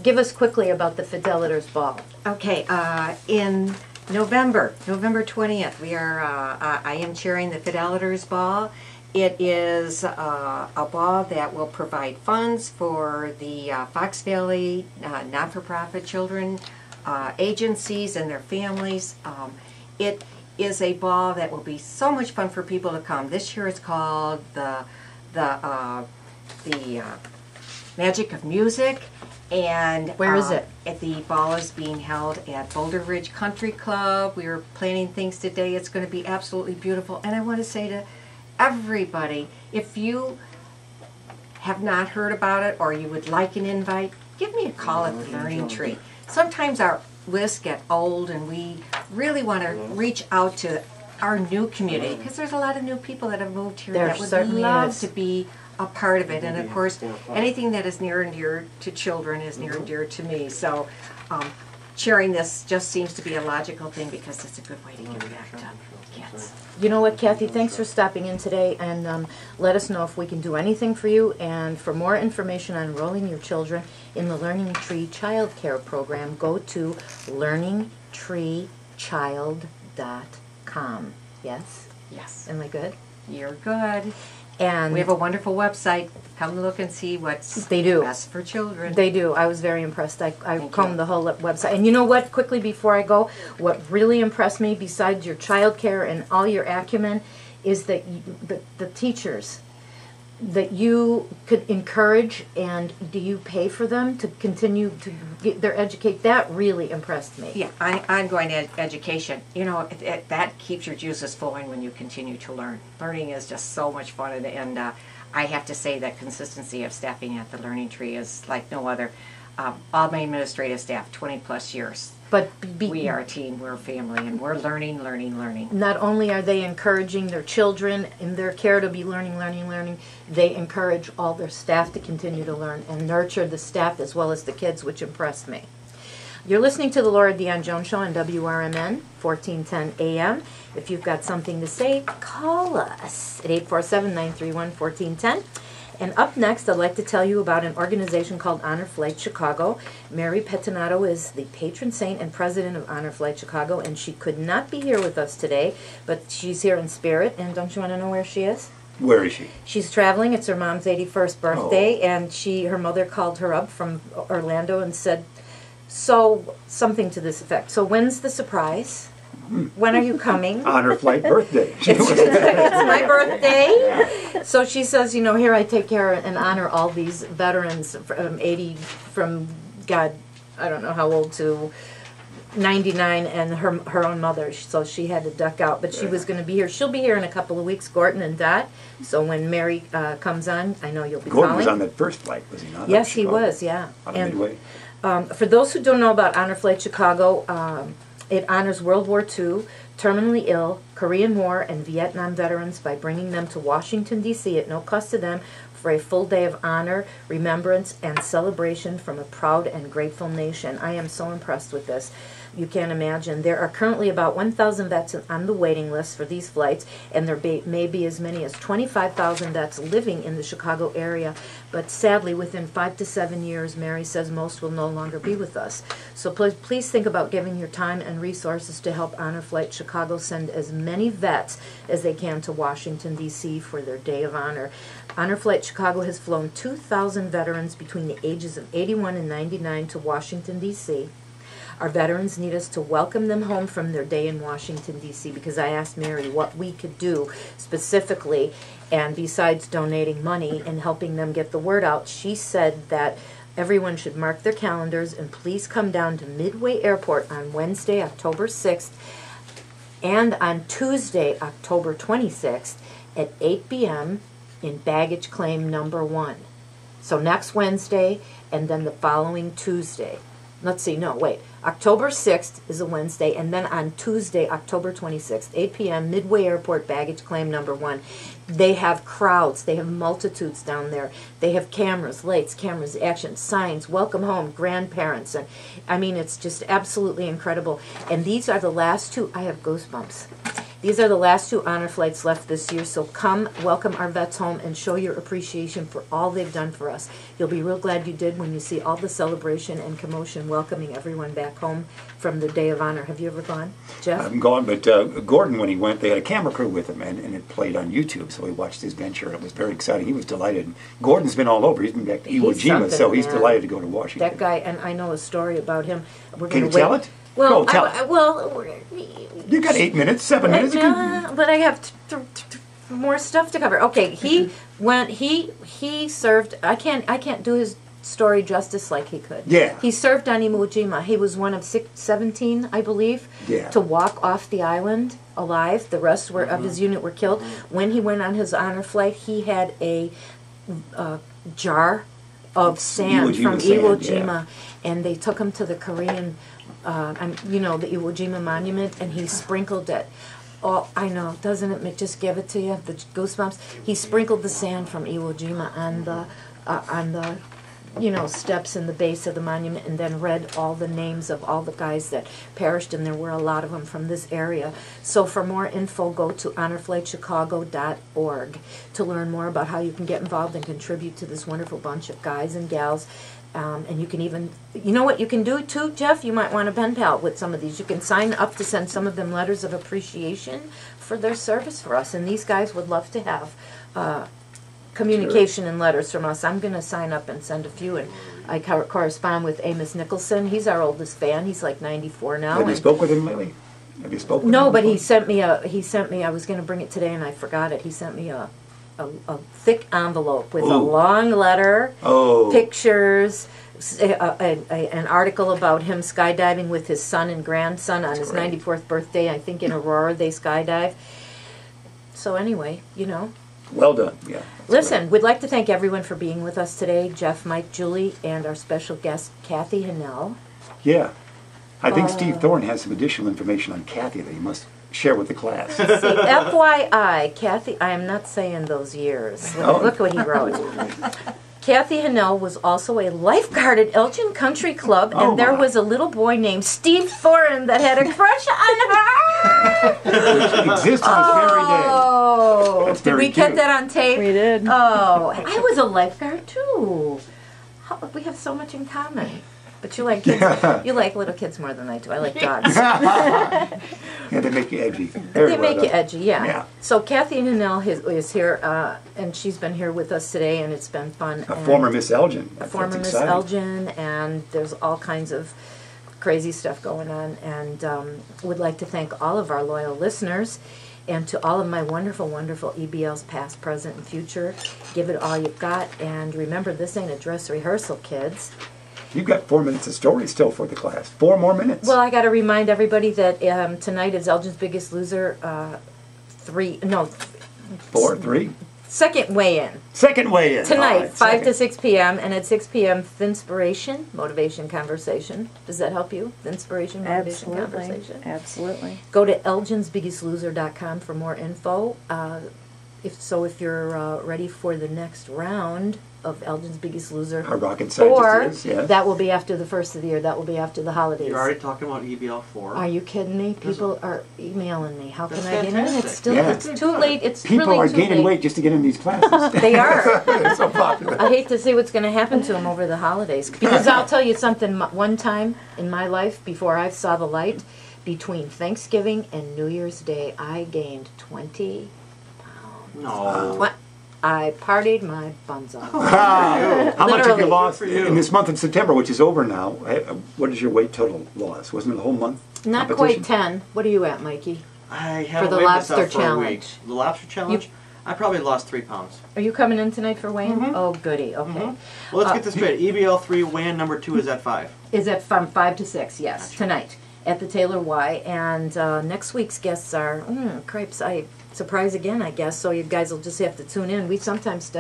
Give us quickly about the Fidelitors Ball. Okay, in November 20th, I am chairing the Fidelitors Ball. It is a ball that will provide funds for the Fox Valley not-for-profit children agencies and their families. It is a ball that will be so much fun for people to come. This year it's called the Magic of Music. And where is it? The ball is being held at Boulder Ridge Country Club. We are planning things today. It's going to be absolutely beautiful. And I want to say to everybody, if you have not heard about it or you would like an invite, give me a call at the Learning Tree. Sometimes our lists get old and we really want to reach out to our new community because there's a lot of new people that have moved here that would love to be a part of it. And of course, anything that is near and dear to children is near and dear to me. So sharing this just seems to be a logical thing because it's a good way to give back to kids. You know what, Kathy, thanks for stopping in today, and let us know if we can do anything for you. And for more information on enrolling your children in the Learning Tree Child Care Program, go to learningtreechild.com. Yes? Yes. Am I good? You're good. And we have a wonderful website. Come look and see what's best for children. They do. I was very impressed. I combed the whole website. And you know what, quickly before I go, what really impressed me, besides your child care and all your acumen, is that the teachers that you could encourage, and do you pay for them to continue to get their educate? That really impressed me. Yeah, ongoing education. You know, that keeps your juices flowing when you continue to learn. Learning is just so much fun, and I have to say that consistency of staffing at the Learning Tree is like no other. All my administrative staff, 20 plus years. But we are a team, we're a family, and we're learning. Not only are they encouraging their children in their care to be learning, they encourage all their staff to continue to learn and nurture the staff as well as the kids, which impressed me. You're listening to the Laura Dion-Jones Show on WRMN, 1410 AM. If you've got something to say, call us at 847-931-1410. And up next, I'd like to tell you about an organization called Honor Flight Chicago. Mary Pettinato is the patron saint and president of Honor Flight Chicago, and she could not be here with us today, but she's here in spirit. And don't you want to know where she is? Where is she? She's traveling. It's her mom's 81st birthday, and her mother called her up from Orlando and said, something to this effect. So when's the surprise? When are you coming? Honor Flight birthday. It's my birthday. So she says, here I take care and honor all these veterans from God, I don't know how old, to 99, and her own mother. So she had to duck out, but she was going to be here. She'll be here in a couple of weeks, Gordon and Dot. So when Mary comes on, I know you'll be Gordon calling. was on that first flight, was he not? Yes, he was, yeah. On Midway. For those who don't know about Honor Flight Chicago, it honors World War II, terminally ill, Korean War, and Vietnam veterans by bringing them to Washington, D.C. at no cost to them for a full day of honor, remembrance, and celebration from a proud and grateful nation. I am so impressed with this. You can't imagine. There are currently about 1,000 vets on the waiting list for these flights, and there may be as many as 25,000 vets living in the Chicago area. But sadly, within 5 to 7 years, Mary says most will no longer be with us. So please think about giving your time and resources to help Honor Flight Chicago send as many vets as they can to Washington, D.C. for their Day of Honor. Honor Flight Chicago has flown 2,000 veterans between the ages of 81 and 99 to Washington, D.C. Our veterans need us to welcome them home from their day in Washington, D.C., because I asked Mary what we could do specifically, and besides donating money and helping them get the word out, she said that everyone should mark their calendars and please come down to Midway Airport on Wednesday, October 6th, and on Tuesday, October 26th at 8 p.m. in baggage claim number 1. So next Wednesday and then the following Tuesday. Let's see, no, wait. October 6th is a Wednesday, and then on Tuesday, October 26th, 8 p.m., Midway Airport, baggage claim number 1. They have crowds. They have multitudes down there. They have cameras, lights, cameras, action, signs, welcome home, grandparents. And I mean, it's just absolutely incredible. And these are the last two. I have goosebumps. These are the last 2 honor flights left this year, so come welcome our vets home and show your appreciation for all they've done for us. You'll be real glad you did when you see all the celebration and commotion welcoming everyone back home from the Day of Honor. Have you ever gone, Jeff? I'm gone, but Gordon, when he went, they had a camera crew with him, and it played on YouTube, so we watched his venture. It was very exciting. He was delighted. Gordon's been all over. He's been back to Iwo Jima, so he's delighted to go to Washington. That guy, and I know a story about him. Can you tell it? Well, Go, tell it. You got 8 minutes, 7 minutes. But I have more stuff to cover. Okay, he served. I can't do his story justice like he could. Yeah. He served on Iwo Jima. He was one of 17, I believe, to walk off the island alive. The rest of his unit were killed. When he went on his honor flight, he had a jar of sand from Iwo Jima, and they took him to the Korean, the Iwo Jima monument, and he sprinkled it. Oh, I know, doesn't it just give it to you, the goosebumps? He sprinkled the sand from Iwo Jima on the steps in the base of the monument, and then read all the names of all the guys that perished, and there were a lot of them from this area. So for more info, go to honorflightchicago.org to learn more about how you can get involved and contribute to this wonderful bunch of guys and gals. And you can even, you know what you can do too, Jeff? You might want a pen pal with some of these. You can sign up to send some of them letters of appreciation for their service for us. And these guys would love to have communication and letters from us. I'm going to sign up and send a few. And I correspond with Amos Nicholson. He's our oldest fan. He's like 94 now. Have you spoke with him lately? Have you spoken with him? No, but he sent me, I was going to bring it today and I forgot it. He sent me a thick envelope with a long letter, pictures, an article about him skydiving with his son and grandson on his 94th birthday. I think in Aurora they skydive. So anyway, Well done, yeah. Listen, we'd like to thank everyone for being with us today. Jeff, Mike, Julie, and our special guest, Kathy Hennell. Yeah. I think Steve Thorne has some additional information on Kathy that he must share with the class. See, FYI, Kathy, I am not saying those years. Look what he wrote. Kathy Hennell was also a lifeguard at Elgin Country Club, and there was a little boy named Steve Thorne that had a crush on her. Which exists on this very day. Oh, did we get that on tape? We did. Oh, I was a lifeguard too. We have so much in common. But you like kids. You like little kids more than I do. I like dogs. Yeah, they make you edgy. They make you edgy, yeah. So Kathy Hennell is here, and she's been here with us today, and it's been fun. A former Miss Elgin. A former Miss Elgin, and there's all kinds of crazy stuff going on. And would like to thank all of our loyal listeners, and to all of my wonderful, wonderful EBLs, past, present, and future. Give it all you've got, and remember, this ain't a dress rehearsal, kids. You've got 4 minutes of story still for the class. 4 more minutes. Well, I got to remind everybody that tonight is Elgin's Biggest Loser 3. Second weigh-in. Second weigh-in. Tonight, 5 to 6 p.m. And at 6 p.m., Thinspiration, Motivation Conversation. Does that help you? Thinspiration, Motivation Conversation? Absolutely. Go to elginsbiggestloser.com for more info. If you're ready for the next round of Elgin's Biggest Loser. Our rocket scientist is, yes. That will be after the first of the year. That will be after the holidays. You're already talking about EBL4. Are you kidding me? People are emailing me. How can I get in? fantastic. It's still it's too late. It's People really are too gaining late. weight just to get in these classes. They are. They're so popular. I hate to see what's going to happen to them over the holidays. Because I'll tell you something. One time in my life, before I saw the light, between Thanksgiving and New Year's Day, I gained 20 pounds. No. What? I partied my buns off. How much have you Literally. lost in this month of September, which is over now? What is your weight total loss? Wasn't it a whole month? Not competition? quite 10. What are you at, Mikey? I haven't the weighed lobster myself for a challenge. week. The lobster challenge? I probably lost 3 pounds. Are you coming in tonight for weighing? Oh, goody. Okay. Well, let's get this straight. EBL3 weigh-in number 2 is at 5. Is at from 5 to 6, yes, Gotcha. tonight at the Taylor Y. And next week's guests are, crepes, surprise again, I guess, so you guys will just have to tune in. We sometimes,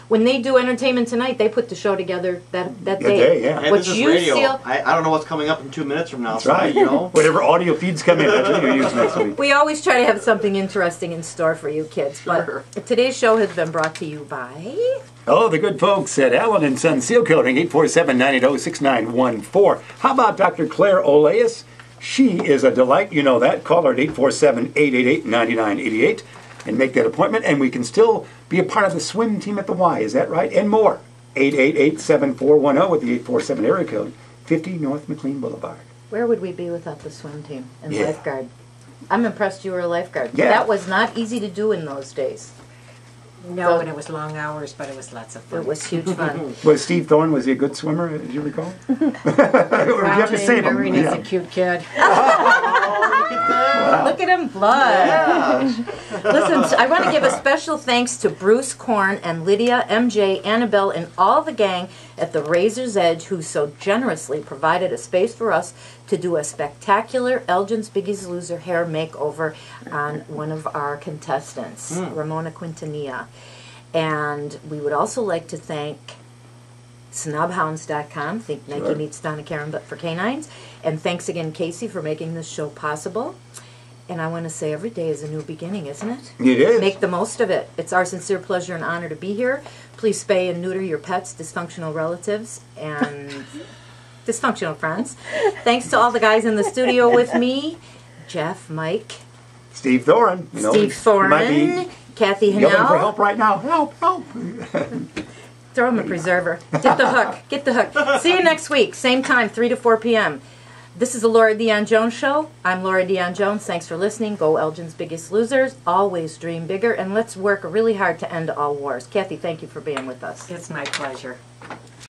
when they do Entertainment Tonight, they put the show together that day. Yeah. Hey, What this is you radio. feel- I don't know what's coming up in 2 minutes from now. That's so right. Whatever audio feeds come in, that's what you use next week. We always try to have something interesting in store for you kids. Sure. But today's show has been brought to you by... Oh, the good folks at Allen & Son Seal Coating, 847-980-6914. How about Dr. Claire Oleus? She is a delight. You know that. Call her at 847-888-9988 and make that appointment. And we can still be a part of the swim team at the Y. Is that right? And more. 888-7410 with the 847 area code, 50 North McLean Boulevard. Where would we be without the swim team and Yeah. lifeguard? I'm impressed you were a lifeguard. Yeah. That was not easy to do in those days. No, and it was long hours, but it was lots of fun. It was huge fun. Was Steve Thorne, was he a good swimmer, as you recall? Or did you have to save him? Remembering he's Yeah. a cute kid. Look at him blush. Listen, I want to give a special thanks to Bruce Korn and Lydia, MJ, Annabelle, and all the gang at the Razor's Edge who so generously provided a space for us to do a spectacular Elgin's Biggie's Loser hair makeover on one of our contestants, Ramona Quintanilla. And we would also like to thank snobhounds.com, think Nike meets Donna Karen but for canines. And thanks again, Casey, for making this show possible. And I want to say every day is a new beginning, isn't it? It is. Make the most of it. It's our sincere pleasure and honor to be here. Please spay and neuter your pets, dysfunctional relatives, and dysfunctional friends. Thanks to all the guys in the studio with me, Jeff, Mike, Steve Thorne. You know, Steve he might be Thorman, Kathy yelling for Hannell. help right now. Help, help. Throw him a preserver. Get the hook. Get the hook. See you next week. Same time, 3 to 4 p.m. This is the Laura Dion-Jones Show. I'm Laura Dion-Jones. Thanks for listening. Go Elgin's Biggest Losers. Always dream bigger. And let's work really hard to end all wars. Kathy, thank you for being with us. It's my pleasure.